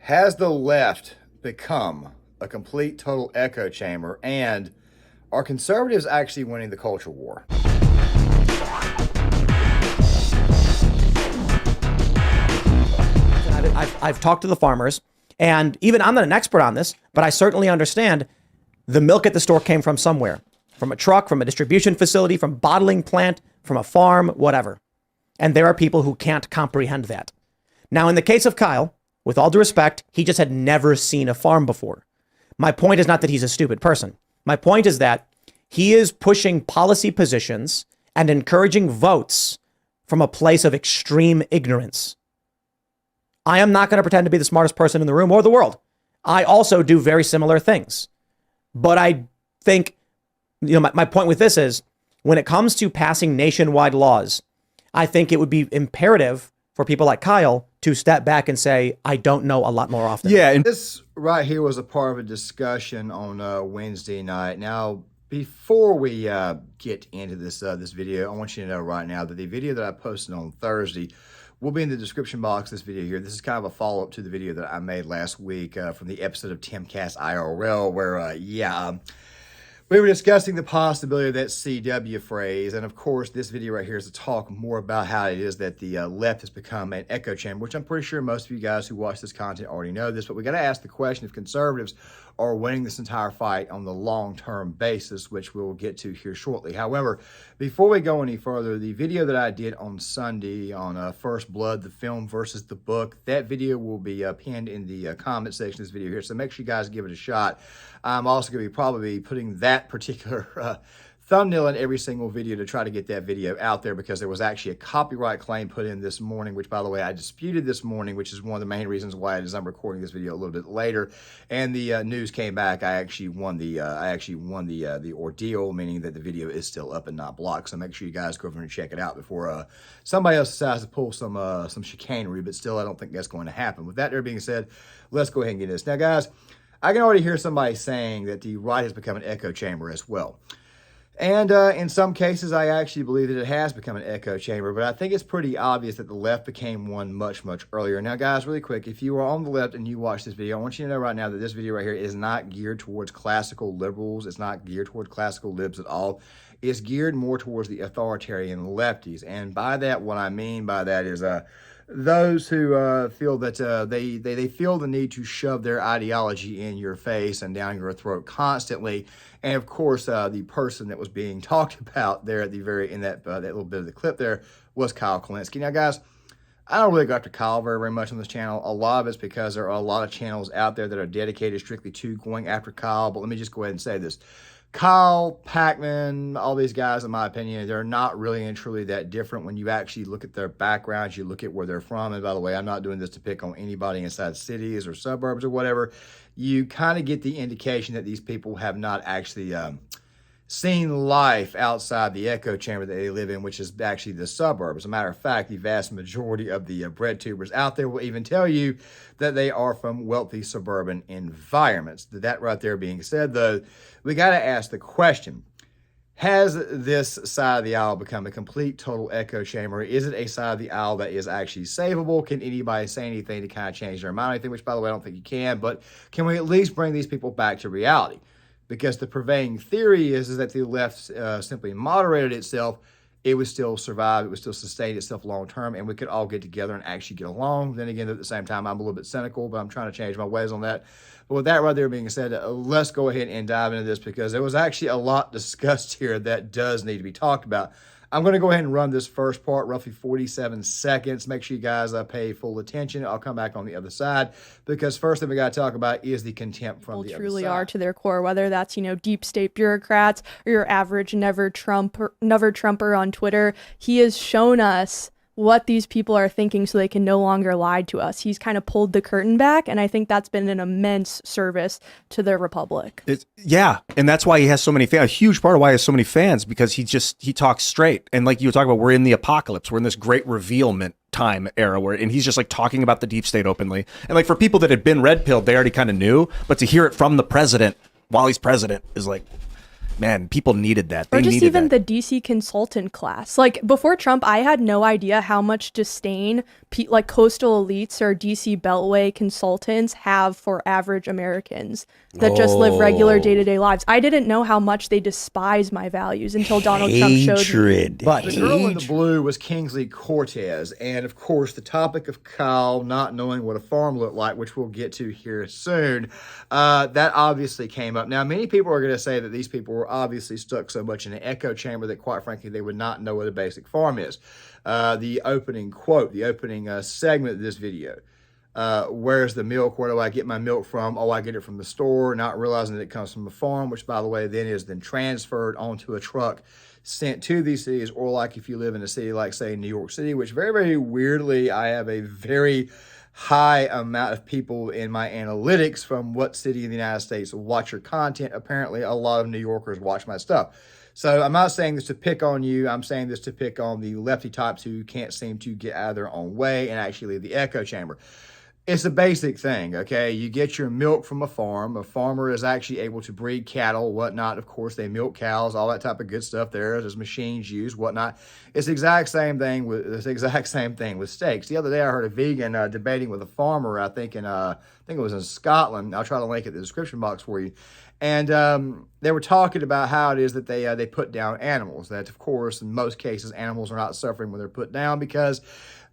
Has the left become a complete total echo chamber, and are conservatives actually winning the culture war? I've talked to the farmers, and even I'm not an expert on this, but I certainly understand the milk at the store came from somewhere, from a truck, from a distribution facility, from a bottling plant, from a farm, whatever. And there are people who can't comprehend that. Now, in the case of Kyle, with all due respect, he just had never seen a farm before. My point is not that he's a stupid person. My point is that he is pushing policy positions and encouraging votes from a place of extreme ignorance. I am not going to pretend to be the smartest person in the room or the world. I also do very similar things. But I think, my point with this is, when it comes to passing nationwide laws, I think it would be imperative for people like Kyle to step back and say, I don't know a lot more often. Yeah, and this right here was a part of a discussion on Wednesday night. Now, before we get into this video, I want you to know right now that the video that I posted on Thursday will be in the description box of this video here. This is kind of a follow-up to the video that I made last week from the episode of Timcast IRL, where, we were discussing the possibility of that CW phrase. And of course, this video right here is to talk more about how it is that the left has become an echo chamber, which I'm pretty sure most of you guys who watch this content already know this. But we got to ask the question if conservatives are winning this entire fight on the long-term basis, which we'll get to here shortly. However, before we go any further, the video that I did on Sunday on First Blood, the film versus the book, that video will be pinned in the comment section of this video here. So make sure you guys give it a shot. I'm also going to be probably putting that particular thumbnail in every single video to try to get that video out there, because there was actually a copyright claim put in this morning, which, by the way, I disputed this morning, which is one of the main reasons why it is I'm recording this video a little bit later. And the news came back. I actually won the ordeal, meaning that the video is still up and not blocked. So make sure you guys go over and check it out before somebody else decides to pull some chicanery. But still, I don't think that's going to happen. With that there being said, let's go ahead and get this. Now, guys, I can already hear somebody saying that the right has become an echo chamber as well. And in some cases, I actually believe that it has become an echo chamber, but I think it's pretty obvious that the left became one much, much earlier. Now, guys, really quick, if you are on the left and you watch this video, I want you to know right now that this video right here is not geared towards classical liberals. It's not geared towards classical libs at all. It's geared more towards the authoritarian lefties. And by that, what I mean by that is those who feel that they feel the need to shove their ideology in your face and down your throat constantly. And of course, the person that was being talked about there at the very in that little bit of the clip there was Kyle Kulinski. Now, guys, I don't really go after Kyle very, very much on this channel. A lot of it's because there are a lot of channels out there that are dedicated strictly to going after Kyle. But let me just go ahead and say this. Kyle, Pacman, all these guys, in my opinion, they're not really and truly that different when you actually look at their backgrounds, you look at where they're from. And by the way, I'm not doing this to pick on anybody inside cities or suburbs or whatever. You kind of get the indication that these people have not actually seen life outside the echo chamber that they live in, which is actually the suburbs. As a matter of fact, the vast majority of the bread tubers out there will even tell you that they are from wealthy suburban environments. That right there being said, though, we got to ask the question, has this side of the aisle become a complete, total echo chamber? Is it a side of the aisle that is actually savable? Can anybody say anything to kind of change their mind? Anything, which, by the way, I don't think you can, but can we at least bring these people back to reality? Because the prevailing theory is that the left simply moderated itself, it would still survive, it would still sustain itself long term, and we could all get together and actually get along. Then again, at the same time, I'm a little bit cynical, but I'm trying to change my ways on that. But with that right there being said, let's go ahead and dive into this, because there was actually a lot discussed here that does need to be talked about. I'm going to go ahead and run this first part, roughly 47 seconds. Make sure you guys pay full attention. I'll come back on the other side, because first thing we got to talk about is the contempt from the other side. Truly are to their core, whether that's, deep state bureaucrats or your average never Trumper on Twitter. He has shown us what these people are thinking so they can no longer lie to us. He's kind of pulled the curtain back, and I think that's been an immense service to the republic. And that's why he has so many fans. A huge part of why he has so many fans, because he talks straight. And like you were talking about, we're in the apocalypse. We're in this great revealment time era and he's just like talking about the deep state openly. And like for people that had been red pilled, they already kind of knew, but to hear it from the president while he's president is like, man, people needed that. They Or just needed even that. the DC consultant class. Like before Trump, I had no idea how much disdain like coastal elites or DC Beltway consultants have for average Americans that just live regular day-to-day lives. I didn't know how much they despise my values until Donald Trump showed me. Hatred. But The girl in the blue was Kingsley Cortez, and of course, the topic of Kyle not knowing what a farm looked like, which we'll get to here soon, that obviously came up. Now, many people are going to say that these people were obviously stuck so much in an echo chamber that, quite frankly, they would not know what a basic farm is. The opening quote, the opening segment of this video. Where's the milk? Where do I get my milk from? Oh, I get it from the store, not realizing that it comes from a farm, which, by the way, then is then transferred onto a truck, sent to these cities. Or like if you live in a city like, say, New York City, which very, very weirdly, I have a very high amount of people in my analytics from what city in the United States watch your content. Apparently, a lot of New Yorkers watch my stuff. So I'm not saying this to pick on you. I'm saying this to pick on the lefty types who can't seem to get out of their own way and actually leave the echo chamber. It's a basic thing, okay? You get your milk from a farm. A farmer is actually able to breed cattle, whatnot. Of course, they milk cows, all that type of good stuff there. There's machines used, whatnot. It's the exact same thing with steaks. The other day, I heard a vegan debating with a farmer. I think it was in Scotland. I'll try to link it in the description box for you. And they were talking about how it is that they put down animals. That, of course, in most cases, animals are not suffering when they're put down because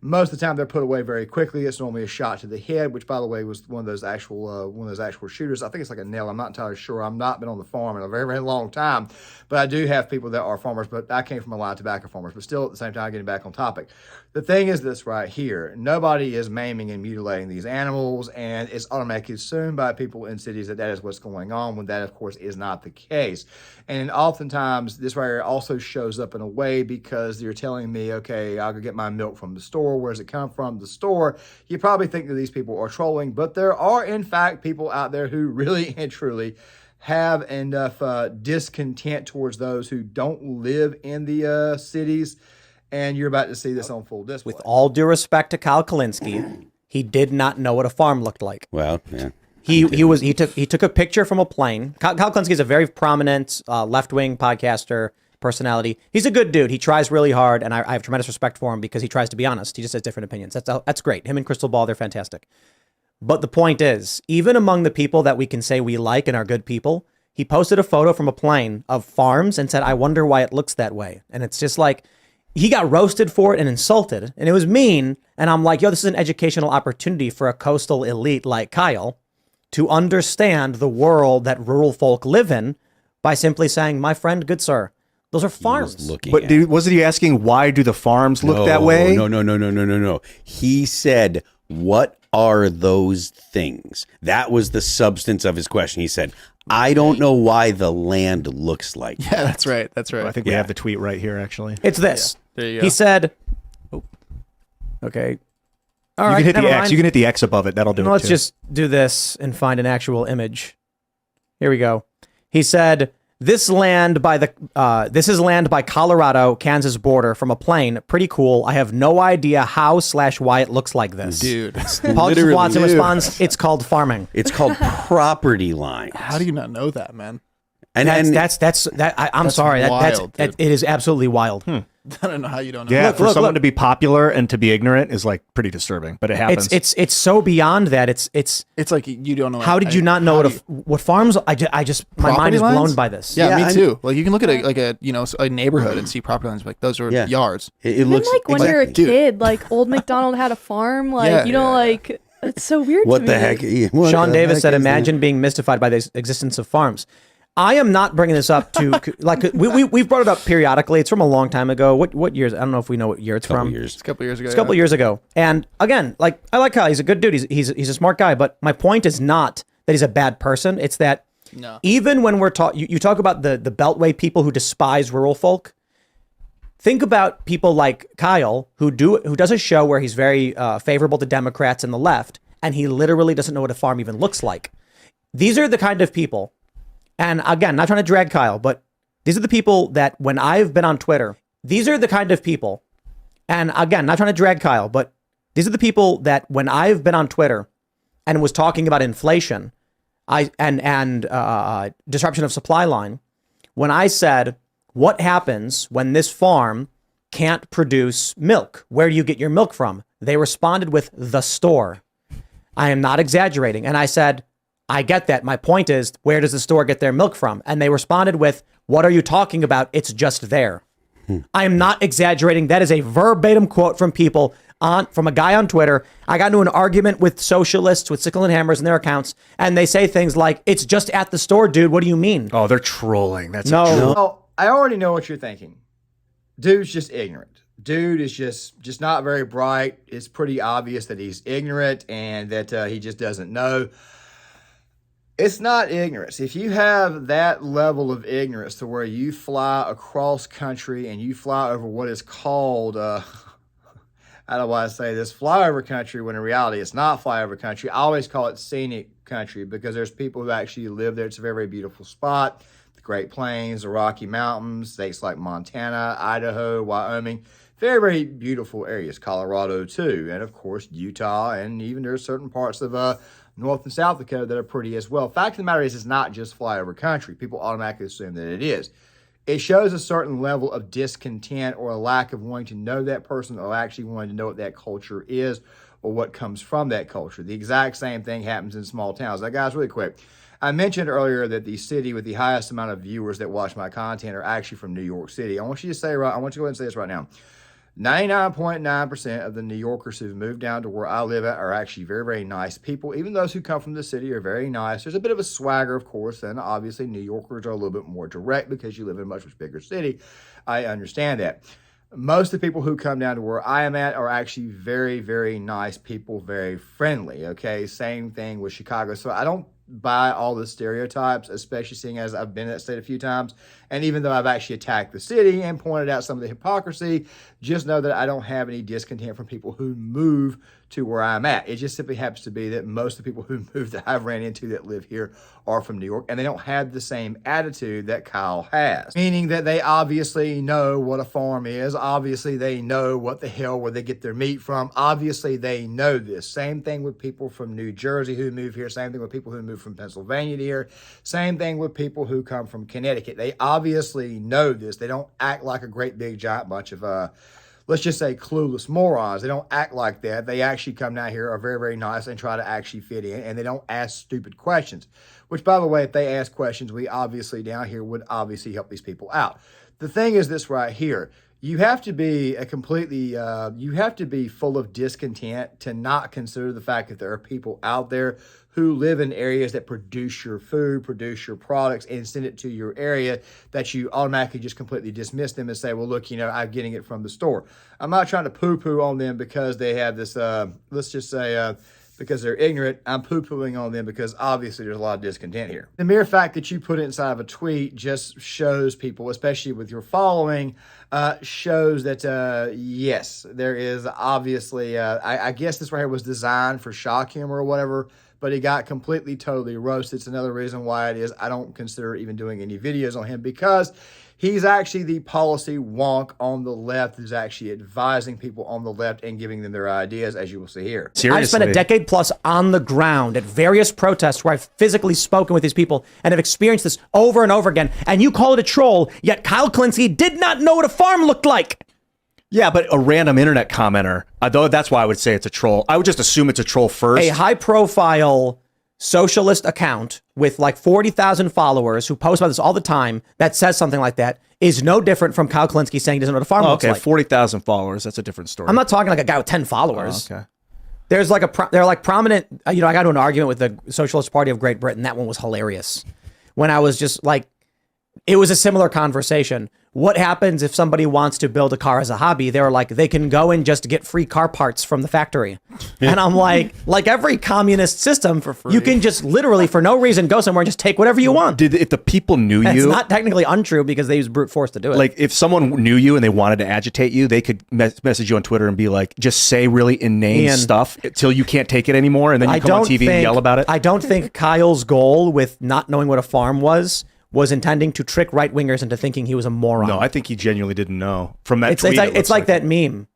most of the time they're put away very quickly. It's normally a shot to the head, which, by the way, was one of those actual shooters. I think it's like a nail. I'm not entirely sure. I've not been on the farm in a very, very long time, but I do have people that are farmers. But I came from a line of tobacco farmers. But still, at the same time, getting back on topic, the thing is this right here: nobody is maiming and mutilating these animals, and it's automatically assumed by people in cities that is what's going on. When that, of course, is not the case. And oftentimes, this right here also shows up in a way because you're telling me, okay, I'll go get my milk from the store. Where does it come from? The store. You probably think that these people are trolling, but there are, in fact, people out there who really and truly have enough discontent towards those who don't live in the cities. And you're about to see this on full display. with all due respect to Kyle Kalinske, he did not know what a farm looked like. Well, yeah. He took a picture from a plane. Kyle Kalinske is a very prominent left-wing podcaster personality. He's a good dude. He tries really hard, and I have tremendous respect for him because he tries to be honest. He just has different opinions. That's great. Him and Crystal Ball, they're fantastic. But the point is, even among the people that we can say we like and are good people, he posted a photo from a plane of farms and said, "I wonder why it looks that way." And it's just like, he got roasted for it and insulted, and it was mean. And I'm like, yo, this is an educational opportunity for a coastal elite like Kyle to understand the world that rural folk live in by simply saying, "My friend, good sir, those are farms." But wasn't he asking why do the farms look that way? No. He said, "What are those things?" That was the substance of his question. He said, "I don't know why the land looks like Yeah, that's right. That's right. I think we have the tweet right here, actually. It's this. There you go. He said, oh, okay. All You right, can hit the never X. mind. You can hit the X above it. That'll do it. Let's too. just do this and find an actual image. Here we go. He said, This is land by Colorado, Kansas border from a plane. Pretty cool. I have no idea how/why it looks like this. Dude. Paul Literally, Watson dude. responds, "It's called farming." It's called property line. How do you not know that, man? And I'm That's sorry. wild, dude. It is absolutely wild. I don't know how you don't know. Yeah, Look, for look, someone look. to be popular and to be ignorant is like pretty disturbing, but it happens. It's so beyond that. It's It's like you don't know. how did you not know what farms? My Property mind is lines? blown by this. Yeah, Yeah, me too. Like you can look at a neighborhood and see property lines like those are Yeah. yards. it Even looks like when you're a exactly. kid, like old McDonald had a farm, like Yeah. you know, like it's so weird to What me. the heck? What Sean the Davis heck said, is that? "Imagine being mystified by the existence of farms." I am not bringing this up to like we've brought it up periodically. It's from a long time ago. What years? I don't know if we know what year it's from. Years. It's a couple years ago. It's a couple years ago. And again, like I like Kyle. He's a good dude. He's a smart guy. But my point is not that he's a bad person. It's that No. even when we're you talk about the Beltway people who despise rural folk. Think about people like Kyle who does a show where he's very favorable to Democrats and the left, and he literally doesn't know what a farm even looks like. These are the kind of people. And again, not trying to drag Kyle, but these are the people that when I've been on Twitter, these are the kind of people. And again, not trying to drag Kyle, but these are the people that when I've been on Twitter and was talking about inflation, disruption of supply line, when I said, what happens when this farm can't produce milk? Where do you get your milk from? They responded with the store. I am not exaggerating. And I said, I get that. My point is, where does the store get their milk from? And they responded with, what are you talking about? It's just there. I am not exaggerating. That is a verbatim quote from people from a guy on Twitter. I got into an argument with socialists with sickle and hammers in their accounts, and they say things like, it's just at the store, dude. What do you mean? Oh, they're trolling. That's No. Well, I already know what you're thinking. Dude's just ignorant. Dude is just not very bright. It's pretty obvious that he's ignorant and that he just doesn't know. It's not ignorance. If you have that level of ignorance to where you fly across country and you fly over what is called, I don't know why I say this, flyover country, when in reality it's not flyover country. I always call it scenic country because there's people who actually live there. It's a very, very beautiful spot. The Great Plains, the Rocky Mountains, states like Montana, Idaho, Wyoming. Very, very beautiful areas. Colorado too. And of course, Utah, and even there's certain parts of North and South Dakota that are pretty as well. Fact of the matter is, it's not just flyover country. People automatically assume that it is. It shows a certain level of discontent or a lack of wanting to know that person or actually wanting to know what that culture is or what comes from that culture. The exact same thing happens in small towns. Now, guys, really quick. I mentioned earlier that the city with the highest amount of viewers that watch my content are actually from New York City. I want you to go ahead and say this right now. 99.9% of the New Yorkers who've moved down to where I live at are actually very, very nice people. Even those who come from the city are very nice. There's a bit of a swagger, of course, and obviously New Yorkers are a little bit more direct because you live in a much, much bigger city. I understand that. Most of the people who come down to where I am at are actually very, very nice people, very friendly, okay? Same thing with Chicago. So I don't buy all the stereotypes, especially seeing as I've been in that state a few times. And even though I've actually attacked the city and pointed out some of the hypocrisy, just know that I don't have any discontent from people who move to where I'm at. It just simply happens to be that most of the people who move that I've ran into that live here are from New York, and they don't have the same attitude that Kyle has. Meaning that they obviously know what a farm is. Obviously, they know what the hell where they get their meat from. Obviously, they know this. Same thing with people from New Jersey who move here. Same thing with people who move from Pennsylvania here. Same thing with people who come from Connecticut. They obviously know this. They don't act like a great big giant bunch of let's just say clueless morons. They don't act like that. They actually come down here, are very, very nice, and try to actually fit in, and they don't ask stupid questions. Which, by the way, if they ask questions, we obviously down here would obviously help these people out. The thing is this right here. You have to be you have to be full of discontent to not consider the fact that there are people out there who live in areas that produce your food, produce your products, and send it to your area, that you automatically just completely dismiss them and say, well, look, I'm getting it from the store. I'm not trying to poo-poo on them because they have this, let's just say, because they're ignorant. I'm poo-pooing on them because obviously there's a lot of discontent here. The mere fact that you put it inside of a tweet just shows people, especially with your following, shows that, yes, there is obviously, I guess this right here was designed for shock humor or whatever, but he got completely, totally roasted. It's another reason why it is I don't consider even doing any videos on him, because he's actually the policy wonk on the left who's actually advising people on the left and giving them their ideas, as you will see here. Seriously. I've spent a decade plus on the ground at various protests where I've physically spoken with these people and have experienced this over and over again. And you call it a troll, yet Kyle Klinsky did not know what a farm looked like. Yeah, but a random internet commenter, though that's why I would say it's a troll. I would just assume it's a troll first. A high-profile socialist account with like 40,000 followers who post about this all the time that says something like that is no different from Kyle Klinsky saying he doesn't know what a farm looks like. 40,000 followers. That's a different story. I'm not talking like a guy with 10 followers. Oh, okay. There's like they're like prominent, I got into an argument with the Socialist Party of Great Britain. That one was hilarious. When I was just like, it was a similar conversation. What happens if somebody wants to build a car as a hobby? They're like, they can go and just get free car parts from the factory. And I'm like every communist system, for free, you can just literally, for no reason, go somewhere and just take whatever you want. If the people knew you... It's not technically untrue because they use brute force to do it. Like, if someone knew you and they wanted to agitate you, they could message you on Twitter and be like, just say really inane stuff until you can't take it anymore, and then you come on TV and yell about it. I don't think Kyle's goal with not knowing what a farm was intending to trick right-wingers into thinking he was a moron. No, I think he genuinely didn't know. From that it's tweet, like that meme.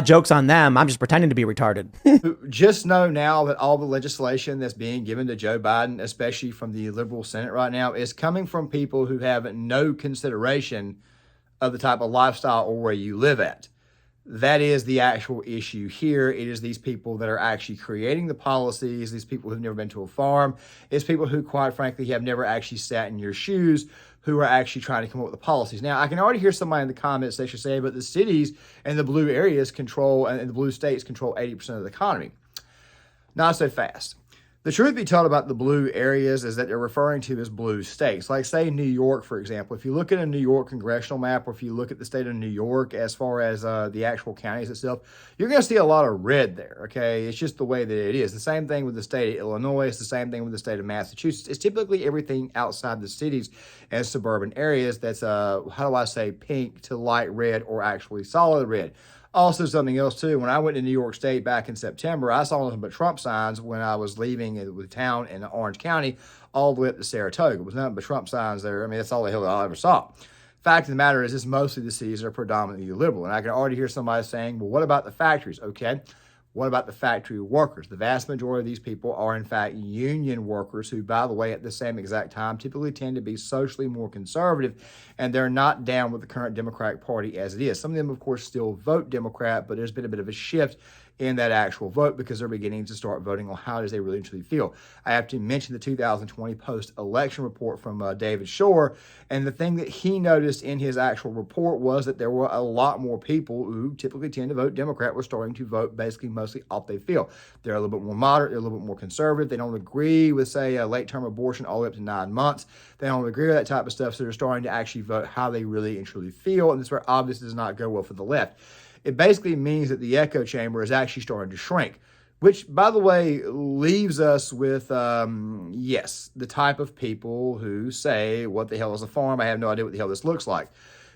Joke's on them. I'm just pretending to be retarded. Just know now that all the legislation that's being given to Joe Biden, especially from the liberal Senate right now, is coming from people who have no consideration of the type of lifestyle or where you live at. That is the actual issue here. It is these people that are actually creating the policies, these people who've never been to a farm. It's people who, quite frankly, have never actually sat in your shoes, who are actually trying to come up with the policies. Now, I can already hear somebody in the comments section say, but the cities and the blue areas control, and the blue states control 80% of the economy. Not so fast. The truth be told about the blue areas is that they're referring to as blue states. Like, say, New York, for example. If you look at a New York congressional map, or if you look at the state of New York as far as the actual counties itself, you're going to see a lot of red there, okay? It's just the way that it is. The same thing with the state of Illinois. It's the same thing with the state of Massachusetts. It's typically everything outside the cities and suburban areas that's, how do I say, pink to light red or actually solid red. Also, something else, too, when I went to New York State back in September, I saw nothing but Trump signs when I was leaving the town in Orange County all the way up to Saratoga. It was nothing but Trump signs there. I mean, that's all the hell I ever saw. Fact of the matter is, it's mostly the cities that are predominantly liberal. And I can already hear somebody saying, well, what about the factories? Okay. What about the factory workers? The vast majority of these people are, in fact, union workers who, by the way, at the same exact time, typically tend to be socially more conservative, and they're not down with the current Democratic Party as it is. Some of them, of course, still vote Democrat, but there's been a bit of a shift in that actual vote because they're beginning to start voting on how does they really truly feel. I have to mention the 2020 post-election report from David Shore, and the thing that he noticed in his actual report was that there were a lot more people who typically tend to vote Democrat were starting to vote basically mostly off they feel. They're a little bit more moderate, they're a little bit more conservative, they don't agree with, say, a late-term abortion all the way up to 9 months. They don't agree with that type of stuff, so they're starting to actually vote how they really and truly feel, and this is where obviously does not go well for the left. It basically means that the echo chamber is actually starting to shrink, which, by the way, leaves us with, yes, the type of people who say, what the hell is a farm? I have no idea what the hell this looks like.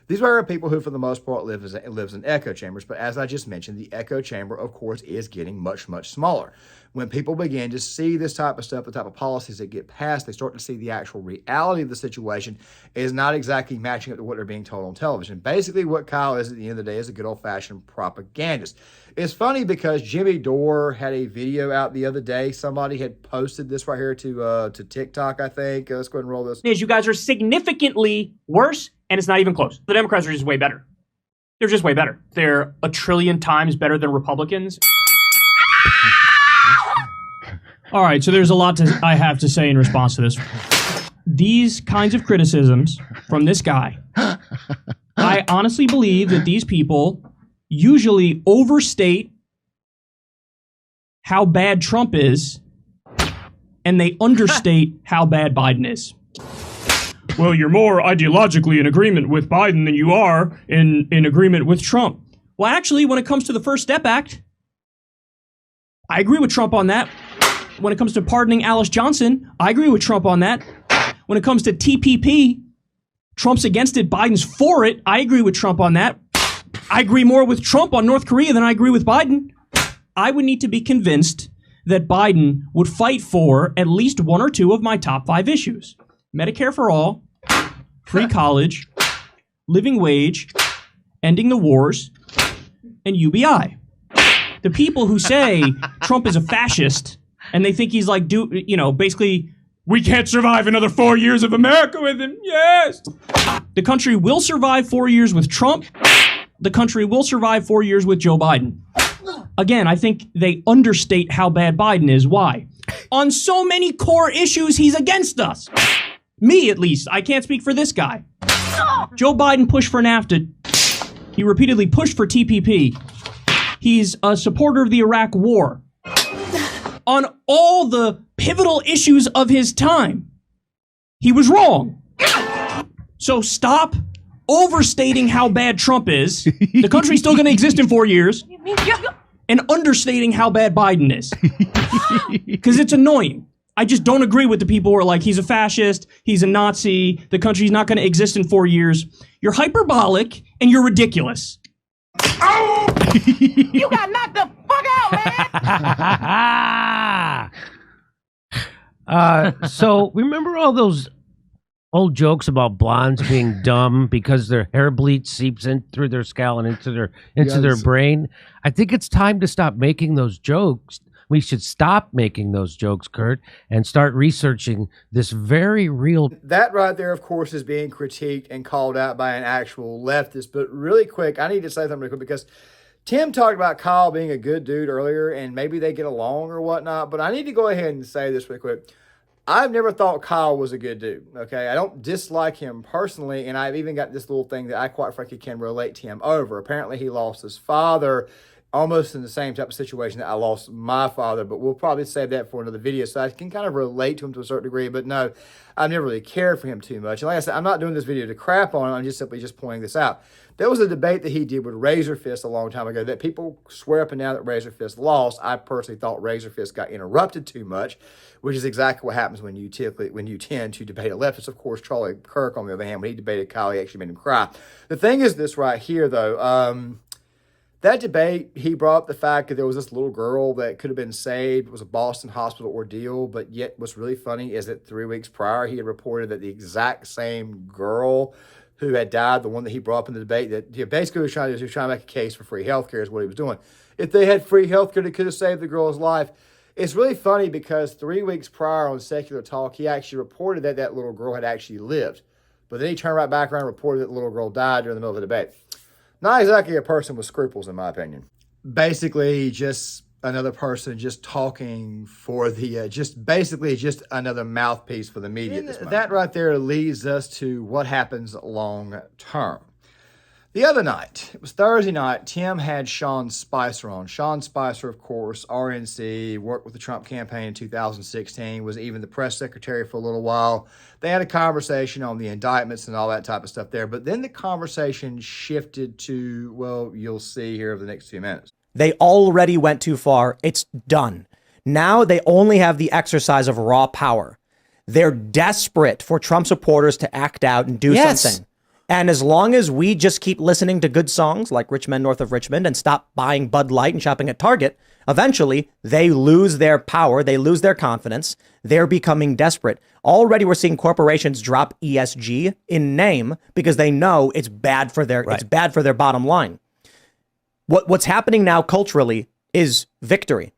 These are people who, for the most part, lives in echo chambers. But as I just mentioned, the echo chamber, of course, is getting much, much smaller. When people begin to see this type of stuff, the type of policies that get passed, they start to see the actual reality of the situation is not exactly matching up to what they're being told on television. Basically, what Kyle is at the end of the day is a good old-fashioned propagandist. It's funny because Jimmy Dore had a video out the other day. Somebody had posted this right here to TikTok, I think. Let's go ahead and roll this. Is you guys are significantly worse, and it's not even close. The Democrats are just way better. They're just way better. They're a trillion times better than Republicans. All right, so there's a lot I have to say in response to this. These kinds of criticisms from this guy, I honestly believe that these people usually overstate how bad Trump is, and they understate how bad Biden is. Well, you're more ideologically in agreement with Biden than you are in agreement with Trump. Well, actually, when it comes to the First Step Act, I agree with Trump on that. When it comes to pardoning Alice Johnson, I agree with Trump on that. When it comes to TPP, Trump's against it, Biden's for it. I agree with Trump on that. I agree more with Trump on North Korea than I agree with Biden. I would need to be convinced that Biden would fight for at least one or two of my top 5 issues. Medicare for all, free college, living wage, ending the wars, and UBI. The people who say Trump is a fascist and they think he's like, basically, we can't survive another 4 years of America with him. Yes. The country will survive 4 years with Trump. The country will survive 4 years with Joe Biden. Again, I think they understate how bad Biden is. Why? On so many core issues, he's against us. Me, at least. I can't speak for this guy. Joe Biden pushed for NAFTA. He repeatedly pushed for TPP. He's a supporter of the Iraq War. On all the pivotal issues of his time, he was wrong. So stop overstating how bad Trump is. The country's still going to exist in 4 years. And understating how bad Biden is. Because it's annoying. I just don't agree with the people who are like, he's a fascist, he's a Nazi, the country's not going to exist in 4 years. You're hyperbolic and you're ridiculous. Oh! You got knocked the fuck out, man! So remember all those old jokes about blondes being dumb because their hair bleach seeps in through their scalp and into their brain. I think it's time to stop making those jokes. We should stop making those jokes, Kurt, and start researching this very real. That right there, of course, is being critiqued and called out by an actual leftist. But really quick, I need to say something really quick because Tim talked about Kyle being a good dude earlier and maybe they get along or whatnot. But I need to go ahead and say this really quick. I've never thought Kyle was a good dude, okay? I don't dislike him personally, and I've even got this little thing that I quite frankly can relate to him over. Apparently, he lost his father almost in the same type of situation that I lost my father, but we'll probably save that for another video. So I can kind of relate to him to a certain degree, but no, I've never really cared for him too much. And like I said, I'm not doing this video to crap on him. I'm just simply just pointing this out. There was a debate that he did with Razor Fist a long time ago that people swear up and down that Razor Fist lost. I personally thought Razor Fist got interrupted too much, which is exactly what happens when you tend to debate a leftist. Of course, Charlie Kirk, on the other hand, when he debated Kyle, he actually made him cry. The thing is this right here, though. That debate, he brought up the fact that there was this little girl that could have been saved. It was a Boston hospital ordeal, but yet what's really funny is that 3 weeks prior, he had reported that the exact same girl who had died, the one that he brought up in the debate, that basically was trying to make a case for free healthcare is what he was doing. If they had free healthcare, they could have saved the girl's life. It's really funny because 3 weeks prior on Secular Talk, he actually reported that that little girl had actually lived. But then he turned right back around and reported that the little girl died during the middle of the debate. Not exactly a person with scruples, in my opinion. Basically, just another person just talking for the, just another mouthpiece for the media. That right there leads us to what happens long term. The other night, it was Thursday night, Tim had Sean Spicer on. Sean Spicer, of course, RNC, worked with the Trump campaign in 2016, was even the press secretary for a little while. They had a conversation on the indictments and all that type of stuff there. But then the conversation shifted to, well, you'll see here over the next few minutes. They already went too far. It's done. Now they only have the exercise of raw power. They're desperate for Trump supporters to act out and do something. And as long as we just keep listening to good songs like Rich Men North of Richmond and stop buying Bud Light and shopping at Target, eventually they lose their power. They lose their confidence. They're becoming desperate. Already we're seeing corporations drop ESG in name because they know it's bad for their it's bad for their bottom line. What's happening now culturally is victory.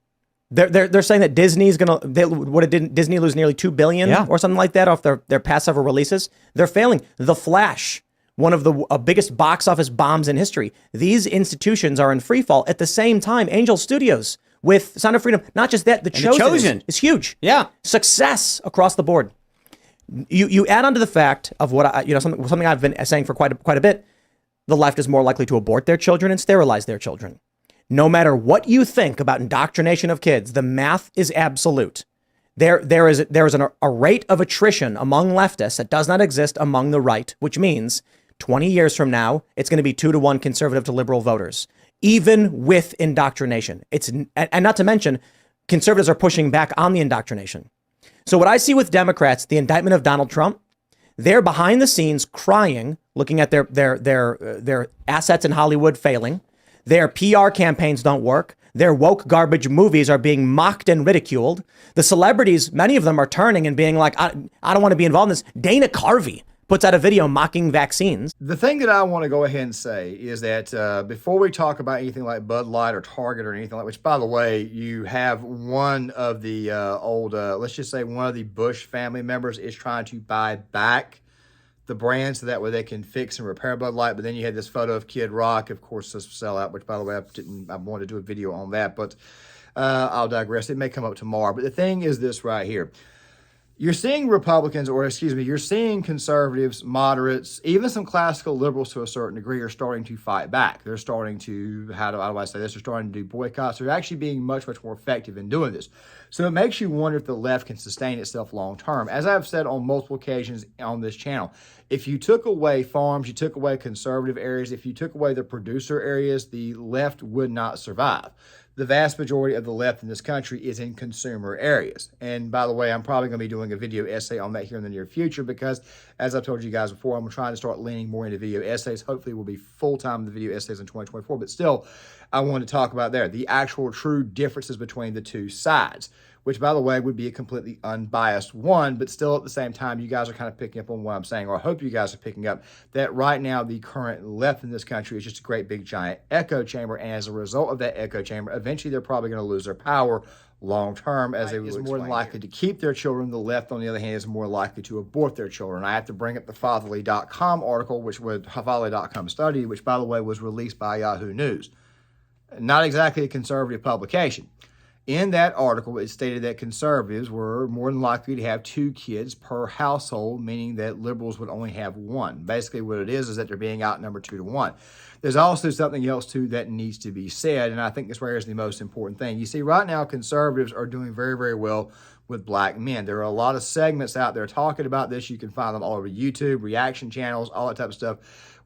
They're saying that Disney's didn't Disney lose nearly $2 billion or something like that off their past several releases? They're failing. The Flash, one of the biggest box office bombs in history. These institutions are in free fall. At the same time, Angel Studios with Sound of Freedom, not just that, The Chosen is huge. Yeah. Success across the board. You add on to the fact of what something I've been saying for quite a bit. The left is more likely to abort their children and sterilize their children. No matter what you think about indoctrination of kids, the math is absolute. There is a rate of attrition among leftists that does not exist among the right, which means 20 years from now, it's going to be 2-to-1 conservative to liberal voters, even with indoctrination. And not to mention, conservatives are pushing back on the indoctrination. So what I see with Democrats, the indictment of Donald Trump, they're behind the scenes crying, looking at their assets in Hollywood failing. Their PR campaigns don't work. Their woke garbage movies are being mocked and ridiculed. The celebrities, many of them are turning and being like, I don't want to be involved in this. Dana Carvey puts out a video mocking vaccines. The thing that I want to go ahead and say is that before we talk about anything like Bud Light or Target or anything like, which by the way, you have one of the let's just say one of the Bush family members is trying to buy back the brand so that way they can fix and repair Bud Light. But then you had this photo of Kid Rock, of course, this sellout, which by the way, I wanted to do a video on that, but I'll digress. It may come up tomorrow. But the thing is this right here. You're seeing Republicans, you're seeing conservatives, moderates, even some classical liberals to a certain degree are starting to fight back. They're starting to, how do I say this? They're starting to do boycotts. They're actually being much, much more effective in doing this. So it makes you wonder if the left can sustain itself long term. As I've said on multiple occasions on this channel, if you took away farms, you took away conservative areas, if you took away the producer areas, the left would not survive. The vast majority of the left in this country is in consumer areas. And by the way, I'm probably going to be doing a video essay on that here in the near future because, as I've told you guys before, I'm trying to start leaning more into video essays. Hopefully, we'll be full-time in the video essays in 2024. But still, I want to talk about the actual true differences between the two sides. which, by the way, would be a completely unbiased one, but still at the same time, you guys are kind of picking up on what I'm saying, or I hope you guys are picking up that right now the current left in this country is just a great big giant echo chamber, and as a result of that echo chamber, eventually they're probably going to lose their power long term, as they is more than likely to keep their children. The left, on the other hand, is more likely to abort their children. I have to bring up the Fatherly.com article, which was Fatherly.com study, which, by the way, was released by Yahoo News. Not exactly a conservative publication. In that article, it stated that conservatives were more than likely to have 2 kids per household, meaning that liberals would only have 1. Basically, what it is that they're being outnumbered 2-1. There's also something else, too, that needs to be said, and I think this right here is the most important thing. You see, right now, conservatives are doing very, very well with black men. There are a lot of segments out there talking about this. You can find them all over YouTube, reaction channels, all that type of stuff,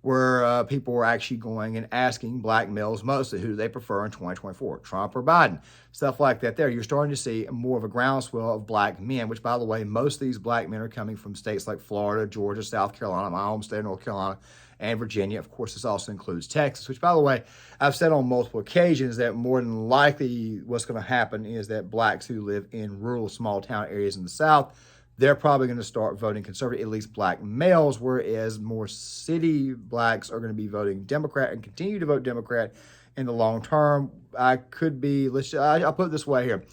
where people were actually going and asking black males mostly who they prefer in 2024, Trump or Biden, stuff like that there. You're starting to see more of a groundswell of black men, which, by the way, most of these black men are coming from states like Florida, Georgia, South Carolina, my home state of North Carolina, and Virginia. Of course, this also includes Texas, which, by the way, I've said on multiple occasions that more than likely what's going to happen is that blacks who live in rural small town areas in the South, they're probably going to start voting conservative, at least black males, whereas more city blacks are going to be voting Democrat and continue to vote Democrat in the long term. I could be, I'll put it this way here.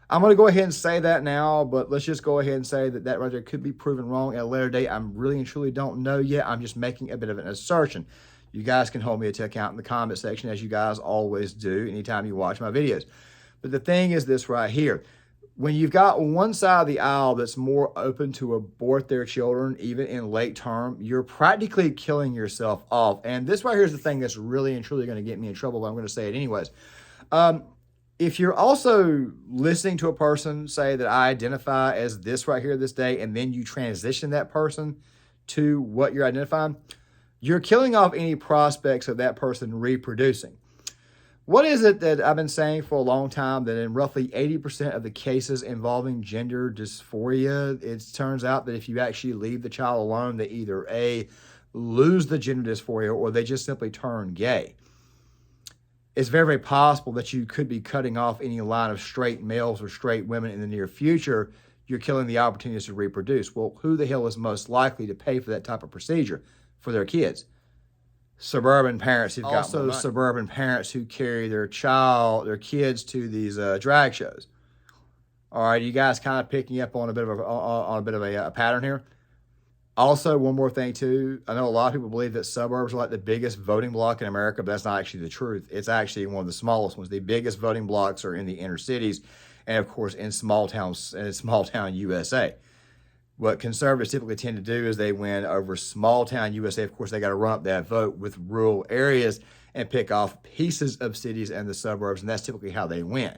I'm going to go ahead and say that now, but let's just go ahead and say that that right there could be proven wrong at a later date. I really and truly don't know yet. I'm just making a bit of an assertion. You guys can hold me to account in the comment section, as you guys always do anytime you watch my videos. But the thing is this right here. When you've got one side of the aisle that's more open to abort their children, even in late term, you're practically killing yourself off. And this right here is the thing that's really and truly going to get me in trouble, but I'm going to say it anyways. If you're also listening to a person say that I identify as this right here this day, and then you transition that person to what you're identifying, you're killing off any prospects of that person reproducing. What is it that I've been saying for a long time, that in roughly 80% of the cases involving gender dysphoria, it turns out that if you actually leave the child alone, they either A, lose the gender dysphoria, or they just simply turn gay. It's very, very possible that you could be cutting off any line of straight males or straight women in the near future. You're killing the opportunities to reproduce. Well, who the hell is most likely to pay for that type of procedure for their kids? Suburban parents who've got also suburban parents who carry their kids to these drag shows. All right, you guys kind of picking up on a bit of a pattern here. Also, one more thing too. I know a lot of people believe that suburbs are like the biggest voting block in America, but that's not actually the truth. It's actually one of the smallest ones. The biggest voting blocks are in the inner cities, and of course in small towns, in small town USA. What conservatives typically tend to do is they win over small town USA. Of course, they got to run up that vote with rural areas and pick off pieces of cities and the suburbs, and that's typically how they win.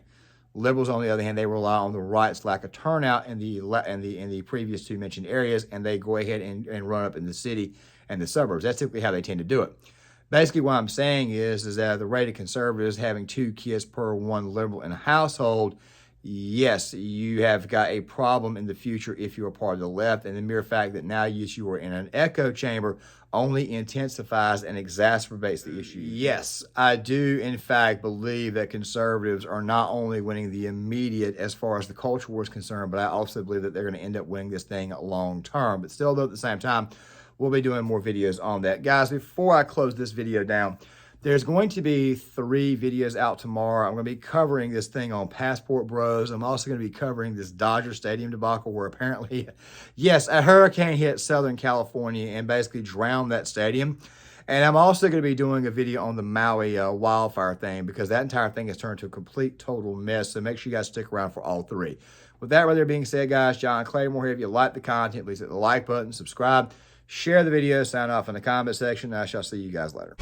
Liberals, on the other hand, they rely on the right's lack of turnout in the previous two mentioned areas, and they go ahead and run up in the city and the suburbs. That's typically how they tend to do it. Basically, what I'm saying is that the rate of conservatives having 2 kids per 1 liberal in a household, yes, you have got a problem in the future if you're a part of the left, and the mere fact that now you are in an echo chamber only intensifies and exacerbates the issue. Yes, I do in fact believe that conservatives are not only winning the immediate as far as the culture war is concerned, but I also believe that they're going to end up winning this thing long term. But still, though, at the same time, we'll be doing more videos on that. Guys, before I close this video down, there's going to be 3 videos out tomorrow. I'm going to be covering this thing on Passport Bros. I'm also going to be covering this Dodger Stadium debacle where apparently, yes, a hurricane hit Southern California and basically drowned that stadium. And I'm also going to be doing a video on the Maui wildfire thing, because that entire thing has turned to a complete, total mess. So make sure you guys stick around for all 3. With that rather being said, guys, John Claymore here. If you like the content, please hit the like button, subscribe, share the video, sign off in the comment section. I shall see you guys later.